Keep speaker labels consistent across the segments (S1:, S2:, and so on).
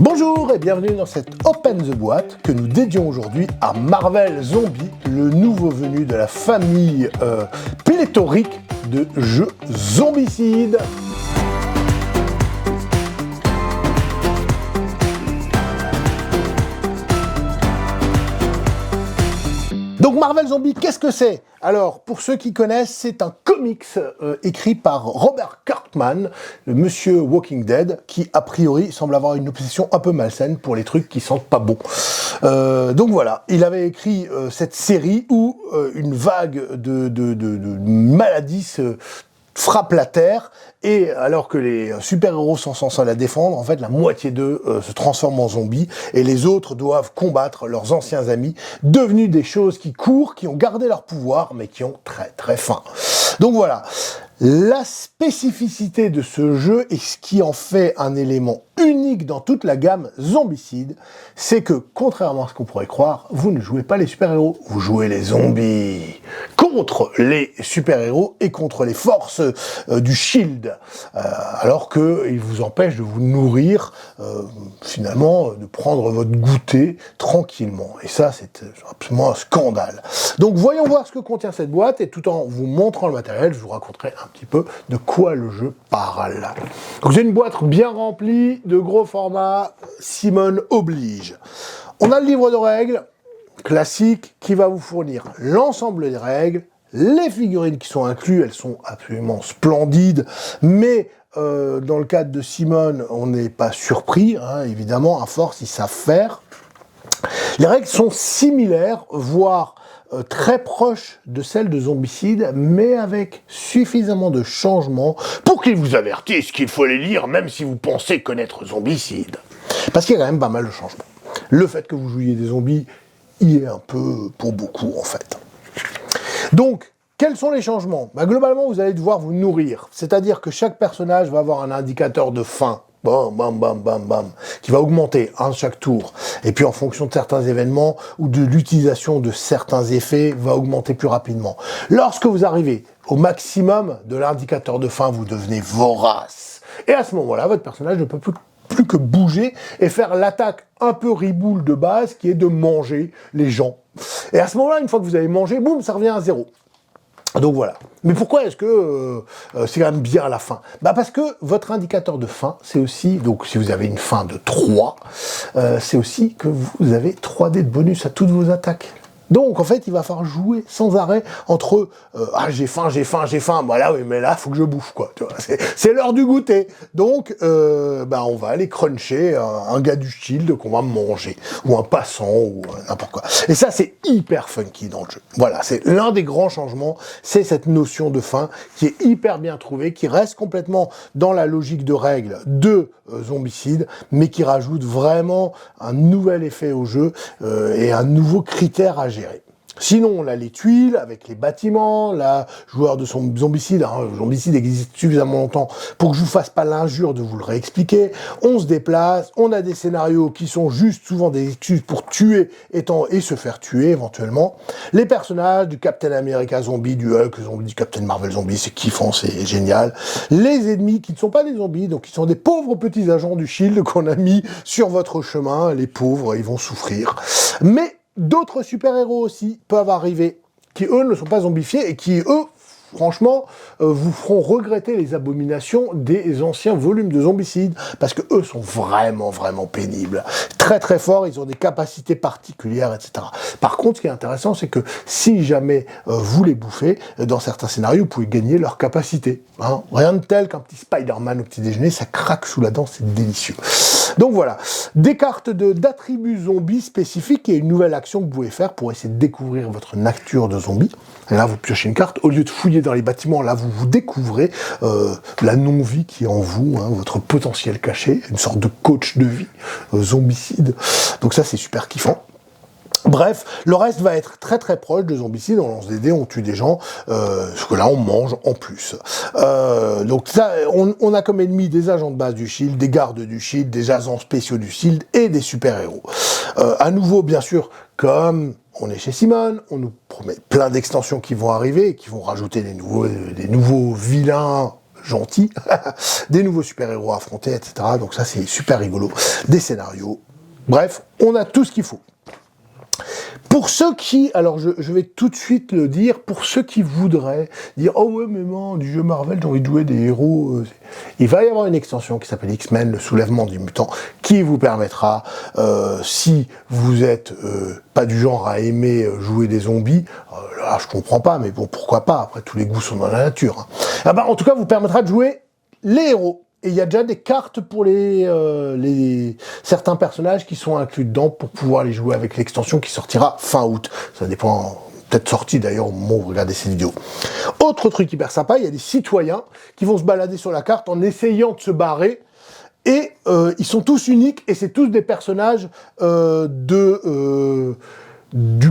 S1: Bonjour et bienvenue dans cette Open the Boîte que nous dédions aujourd'hui à Marvel Zombie, le nouveau venu de la famille pléthorique de jeux zombicides. Donc Marvel Zombie, qu'est-ce que c'est? Alors, pour ceux qui connaissent, c'est un comics écrit par Robert Kirkman, le monsieur Walking Dead, qui a priori semble avoir une obsession un peu malsaine pour les trucs qui sentent pas bon. Donc voilà, il avait écrit cette série où une vague de maladies frappe la Terre, et alors que les super-héros sont censés la défendre, en fait, la moitié d'eux se transforment en zombies, et les autres doivent combattre leurs anciens amis, devenus des choses qui courent, qui ont gardé leur pouvoir, mais qui ont très très faim. Donc voilà, la spécificité de ce jeu, et ce qui en fait un élément unique dans toute la gamme zombicide, c'est que, contrairement à ce qu'on pourrait croire, vous ne jouez pas les super-héros, vous jouez les zombies contre les super-héros et contre les forces du Shield, alors qu'ils vous empêchent de vous nourrir, finalement, de prendre votre goûter tranquillement. Et ça, c'est absolument un scandale. Donc voyons voir ce que contient cette boîte, et tout en vous montrant le matériel, je vous raconterai un petit peu de quoi le jeu parle. Donc c'est une boîte bien remplie, de gros format, Simone oblige. On a le livre de règles, classique, qui va vous fournir l'ensemble des règles, les figurines qui sont incluses, elles sont absolument splendides, mais dans le cadre de Simone, on n'est pas surpris, hein, évidemment, à force, ils savent faire. Les règles sont similaires, voire très proches de celles de Zombicide, mais avec suffisamment de changements pour qu'ils vous avertissent qu'il faut les lire, même si vous pensez connaître Zombicide. Parce qu'il y a quand même pas mal de changements. Le fait que vous jouiez des zombies y est un peu pour beaucoup, en fait. Donc, quels sont les changements? Globalement, vous allez devoir vous nourrir. C'est-à-dire que chaque personnage va avoir un indicateur de faim. Bam, bam, bam, bam, bam, qui va augmenter chaque tour. Et puis en fonction de certains événements ou de l'utilisation de certains effets, va augmenter plus rapidement. Lorsque vous arrivez au maximum de l'indicateur de faim, vous devenez vorace. Et à ce moment-là, votre personnage ne peut plus que bouger et faire l'attaque un peu riboule de base, qui est de manger les gens. Et à ce moment-là, une fois que vous avez mangé, boum, ça revient à zéro. Donc voilà. Mais pourquoi est-ce que c'est quand même bien à la fin? Parce que votre indicateur de faim, c'est aussi, donc si vous avez une faim de 3, c'est aussi que vous avez 3 dés de bonus à toutes vos attaques. Donc en fait, il va falloir jouer sans arrêt entre j'ai faim, voilà, oui, mais là, faut que je bouffe, quoi. Tu vois, c'est l'heure du goûter. Donc, on va aller cruncher un gars du Shield qu'on va manger, ou un passant, ou n'importe quoi. Et ça, c'est hyper funky dans le jeu. Voilà, c'est l'un des grands changements, c'est cette notion de faim qui est hyper bien trouvée, qui reste complètement dans la logique de règles de Zombicide, mais qui rajoute vraiment un nouvel effet au jeu et un nouveau critère à gérer. Sinon, on a les tuiles avec les bâtiments, la joueur de son zombicide. Le zombicide existe suffisamment longtemps pour que je vous fasse pas l'injure de vous le réexpliquer. On se déplace, on a des scénarios qui sont juste souvent des excuses pour tuer et se faire tuer éventuellement. Les personnages du Captain America Zombie, du Hulk Zombie, du Captain Marvel Zombie, c'est kiffant, c'est génial. Les ennemis qui ne sont pas des zombies, donc qui sont des pauvres petits agents du Shield qu'on a mis sur votre chemin. Les pauvres, ils vont souffrir. Mais d'autres super-héros aussi peuvent arriver, qui eux ne sont pas zombifiés et qui eux, franchement, vous feront regretter les abominations des anciens volumes de Zombicide, parce que eux sont vraiment, vraiment pénibles. Très, très forts, ils ont des capacités particulières, etc. Par contre, ce qui est intéressant, c'est que si jamais vous les bouffez, dans certains scénarios, vous pouvez gagner leurs capacités. Rien de tel qu'un petit Spider-Man au petit déjeuner, ça craque sous la dent, c'est délicieux. Donc voilà, des cartes d'attributs zombies spécifiques et une nouvelle action que vous pouvez faire pour essayer de découvrir votre nature de zombie. Et là, vous piochez une carte. Au lieu de fouiller dans les bâtiments, là, vous découvrez la non-vie qui est en vous, votre potentiel caché, une sorte de coach de vie, zombicide. Donc ça, c'est super kiffant. Bref, le reste va être très très proche de Zombicide, on lance des dés, on tue des gens, parce que là on mange en plus. Donc ça, on a comme ennemi des agents de base du Shield, des gardes du Shield, des agents spéciaux du Shield et des super-héros. À nouveau, bien sûr, comme on est chez Simone, on nous promet plein d'extensions qui vont arriver, qui vont rajouter des nouveaux vilains gentil, des nouveaux super-héros à affronter, etc. Donc ça, c'est super rigolo. Des scénarios. Bref, on a tout ce qu'il faut. Pour ceux qui, alors je vais tout de suite le dire, pour ceux qui voudraient dire « Oh ouais, mais non, du jeu Marvel, j'ai envie de jouer des héros... il va y avoir une extension qui s'appelle X-Men, le soulèvement des mutants, qui vous permettra, si vous êtes pas du genre à aimer jouer des zombies, là je comprends pas, mais bon, pourquoi pas, après tous les goûts sont dans la nature. Hein. Ah bah, en tout cas, vous permettra de jouer les héros. Et il y a déjà des cartes pour certains personnages qui sont inclus dedans pour pouvoir les jouer avec l'extension qui sortira fin août. Ça dépend, peut-être sorti d'ailleurs au moment où vous regardez cette vidéo. Autre truc hyper sympa, il y a des citoyens qui vont se balader sur la carte en essayant de se barrer. Et ils sont tous uniques et c'est tous des personnages du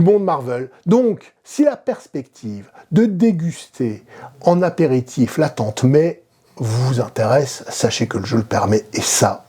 S1: monde Marvel. Donc, si la perspective de déguster en apéritif la tente mai vous intéresse, sachez que le jeu le permet, et ça,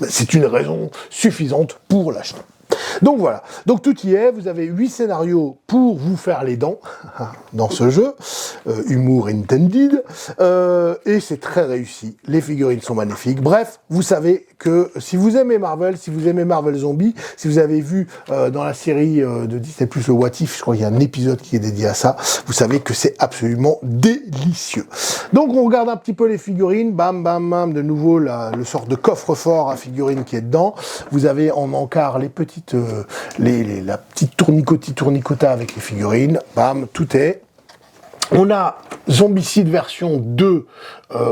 S1: c'est une raison suffisante pour l'acheter. Donc voilà, donc tout y est, vous avez 8 scénarios pour vous faire les dents dans ce jeu, humour intended, et c'est très réussi, les figurines sont magnifiques, bref, vous savez que si vous aimez Marvel, si vous aimez Marvel Zombie, si vous avez vu dans la série de Disney+, le What If, je crois qu'il y a un épisode qui est dédié à ça, vous savez que c'est absolument délicieux. Donc on regarde un petit peu les figurines, bam bam bam, de nouveau le sort de coffre-fort à figurines qui est dedans, vous avez en encart les petites la petite tournicota avec les figurines, bam, tout est. On a Zombicide version 2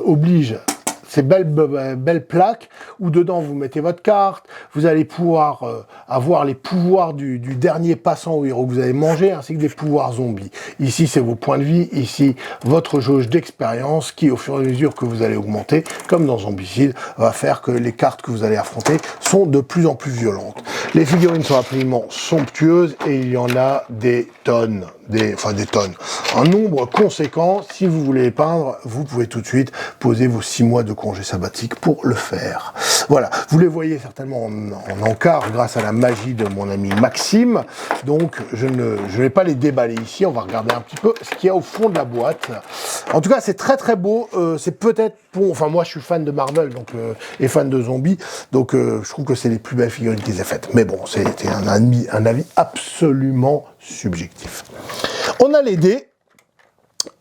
S1: oblige ces belles plaques où dedans vous mettez votre carte, vous allez pouvoir avoir les pouvoirs du dernier passant au héros que vous avez mangé, ainsi que des pouvoirs zombies. Ici c'est vos points de vie, ici votre jauge d'expérience qui au fur et à mesure que vous allez augmenter, comme dans Zombicide, va faire que les cartes que vous allez affronter sont de plus en plus violentes. Les figurines sont absolument somptueuses et il y en a des tonnes. Des tonnes, un nombre conséquent. Si vous voulez les peindre, vous pouvez tout de suite poser vos 6 mois de congé sabbatique pour le faire. Voilà, vous les voyez certainement en encart grâce à la magie de mon ami Maxime, donc je ne vais pas les déballer ici, on va regarder un petit peu ce qu'il y a au fond de la boîte. En tout cas, c'est très très beau, c'est peut-être bon, enfin moi je suis fan de Marvel donc et fan de zombies, donc je trouve que c'est les plus belles figurines qu'ils aient faites, mais bon, c'était un avis absolument subjectif. On a les dés,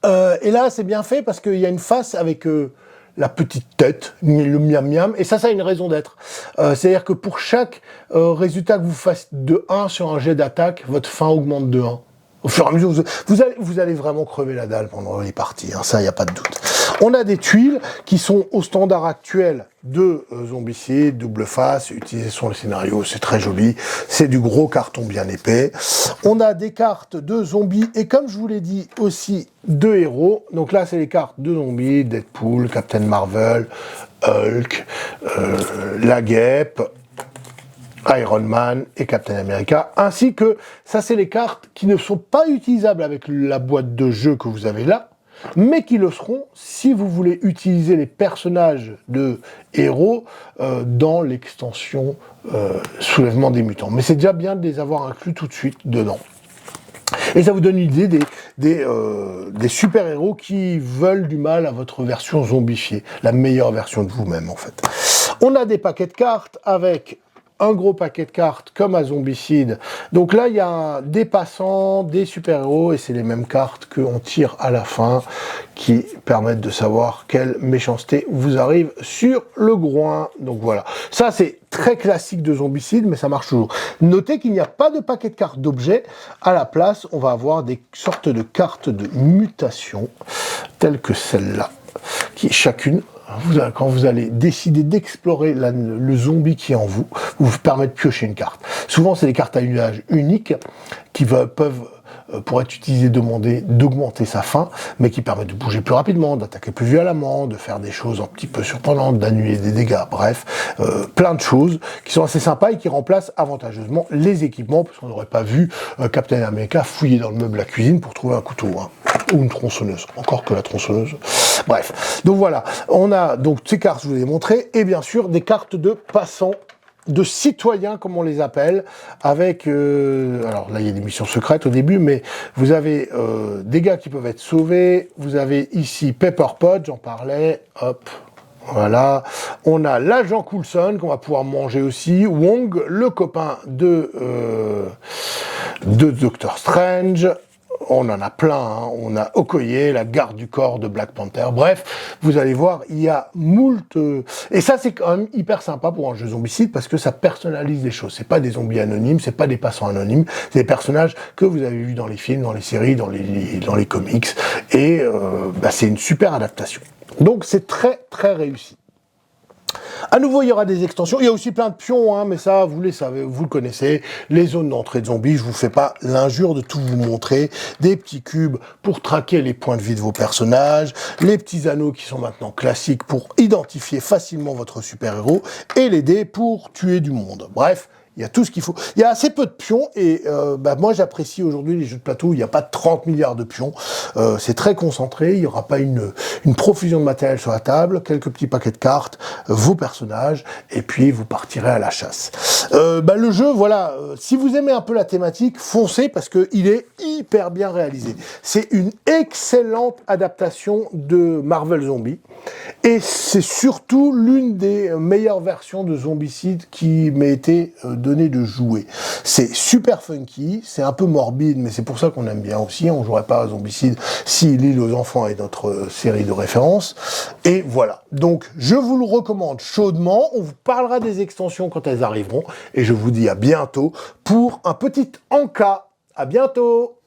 S1: et là c'est bien fait parce qu'il y a une face avec la petite tête, le miam miam, et ça a une raison d'être. C'est-à-dire que pour chaque résultat que vous fassiez de 1 sur un jet d'attaque, votre fin augmente de 1. Au fur et à mesure, vous allez vraiment crever la dalle pendant les parties, hein, ça, il n'y a pas de doute. On a des tuiles qui sont au standard actuel de Zombicide, double face, utilisées sur le scénario, c'est très joli, c'est du gros carton bien épais. On a des cartes de zombies, et comme je vous l'ai dit aussi, de héros. Donc là, c'est les cartes de zombies, Deadpool, Captain Marvel, Hulk, la Guêpe, Iron Man et Captain America, ainsi que, ça c'est les cartes qui ne sont pas utilisables avec la boîte de jeu que vous avez là, mais qui le seront si vous voulez utiliser les personnages de héros dans l'extension Soulèvement des Mutants. Mais c'est déjà bien de les avoir inclus tout de suite dedans. Et ça vous donne une idée des super-héros qui veulent du mal à votre version zombifiée, la meilleure version de vous-même en fait. On a des paquets de cartes avec un gros paquet de cartes comme à Zombicide. Donc là, il y a des passants, des super-héros, et c'est les mêmes cartes qu'on tire à la fin qui permettent de savoir quelle méchanceté vous arrive sur le groin. Donc voilà. Ça, c'est très classique de Zombicide, mais ça marche toujours. Notez qu'il n'y a pas de paquet de cartes d'objets. À la place, on va avoir des sortes de cartes de mutation, telles que celle-là, qui chacune, quand vous allez décider d'explorer le zombie qui est en vous, vous permet de piocher une carte. Souvent, c'est des cartes à usage unique qui peuvent, pour être utilisées, demander d'augmenter sa faim, mais qui permettent de bouger plus rapidement, d'attaquer plus violemment, de faire des choses un petit peu surprenantes, d'annuler des dégâts, bref, plein de choses qui sont assez sympas et qui remplacent avantageusement les équipements, parce qu'on n'aurait pas vu Captain America fouiller dans le meuble à cuisine pour trouver un couteau, hein, ou une tronçonneuse, encore que la tronçonneuse. Bref, donc voilà, on a donc ces cartes, je vous les ai montrées, et bien sûr des cartes de passants de citoyens, comme on les appelle, avec... alors là, il y a des missions secrètes au début, mais vous avez des gars qui peuvent être sauvés. Vous avez ici Pepper Pot, j'en parlais, hop, voilà. On a l'agent Coulson, qu'on va pouvoir manger aussi. Wong, le copain de Doctor Strange. On en a plein, hein. On a Okoye, la garde du corps de Black Panther. Bref, vous allez voir, il y a moult... Et ça, c'est quand même hyper sympa pour un jeu zombicide, parce que ça personnalise les choses. C'est pas des zombies anonymes, c'est pas des passants anonymes, c'est des personnages que vous avez vus dans les films, dans les séries, dans les comics. Et c'est une super adaptation. Donc c'est très très réussi. À nouveau, il y aura des extensions. Il y a aussi plein de pions, hein, mais ça, vous les savez, vous le connaissez. Les zones d'entrée de zombies, je vous fais pas l'injure de tout vous montrer. Des petits cubes pour traquer les points de vie de vos personnages. Les petits anneaux qui sont maintenant classiques pour identifier facilement votre super-héros. Et les dés pour tuer du monde. Bref, il y a tout ce qu'il faut. Il y a assez peu de pions et moi j'apprécie aujourd'hui les jeux de plateau où il n'y a pas 30 milliards de pions. C'est très concentré, il n'y aura pas une profusion de matériel sur la table, quelques petits paquets de cartes, vos personnages, et puis vous partirez à la chasse. Le jeu, voilà, si vous aimez un peu la thématique, foncez parce qu'il est hyper bien réalisé. C'est une excellente adaptation de Marvel Zombie. Et c'est surtout l'une des meilleures versions de Zombicide qui m'a été donnée de jouer. C'est super funky, c'est un peu morbide, mais c'est pour ça qu'on aime bien aussi. On jouerait pas à Zombicide si L'île aux enfants est notre série de référence. Et voilà. Donc, je vous le recommande chaudement. On vous parlera des extensions quand elles arriveront. Et je vous dis à bientôt pour un petit encas. À bientôt!